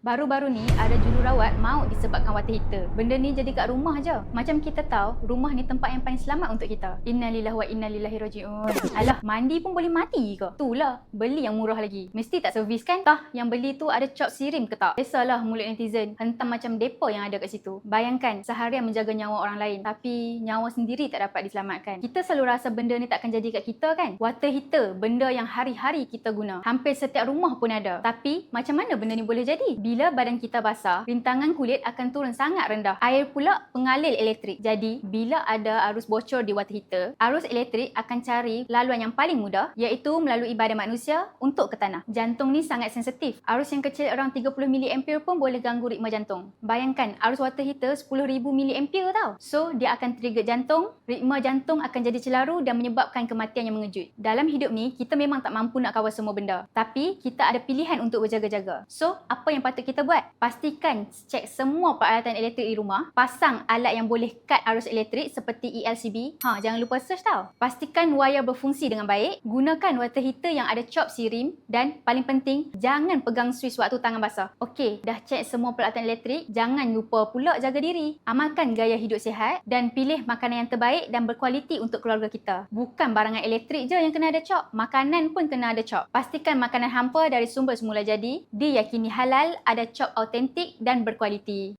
Baru-baru ni ada jururawat maut disebabkan water heater. Benda ni jadi kat rumah je. Macam kita tahu, rumah ni tempat yang paling selamat untuk kita. Innalillahi wa inna ilaihi raji'un. Alah, mandi pun boleh mati ke? Itulah, beli yang murah lagi. Mesti tak servis kan? Tah, yang beli tu ada cop sirim ke tak? Biasalah mulut netizen, hentam macam depa yang ada kat situ. Bayangkan, seharian menjaga nyawa orang lain, tapi nyawa sendiri tak dapat diselamatkan. Kita selalu rasa benda ni takkan jadi kat kita kan? Water heater, benda yang hari-hari kita guna. Hampir setiap rumah pun ada. Tapi, macam mana benda ni boleh jadi? Bila badan kita basah, rintangan kulit akan turun sangat rendah. Air pula pengalir elektrik. Jadi, bila ada arus bocor di water heater, arus elektrik akan cari laluan yang paling mudah, iaitu melalui badan manusia untuk ke tanah. Jantung ni sangat sensitif. Arus yang kecil around 30 mA pun boleh ganggu ritma jantung. Bayangkan, arus water heater 10,000 mA tau. So, dia akan trigger jantung, ritma jantung akan jadi celaru dan menyebabkan kematian yang mengejut. Dalam hidup ni, kita memang tak mampu nak kawal semua benda. Tapi, kita ada pilihan untuk berjaga-jaga. So, apa yang patut kita buat? Pastikan cek semua peralatan elektrik di rumah, pasang alat yang boleh cut arus elektrik seperti ELCB. Jangan lupa search tau. Pastikan wayar berfungsi dengan baik, gunakan water heater yang ada cop sirim dan paling penting, jangan pegang suis waktu tangan basah. Okey, dah cek semua peralatan elektrik, jangan lupa pula jaga diri. Amalkan gaya hidup sihat dan pilih makanan yang terbaik dan berkualiti untuk keluarga kita. Bukan barangan elektrik je yang kena ada cop, makanan pun kena ada cop. Pastikan makanan hampa dari sumber semula jadi, diyakini halal, ada cop autentik dan berkualiti.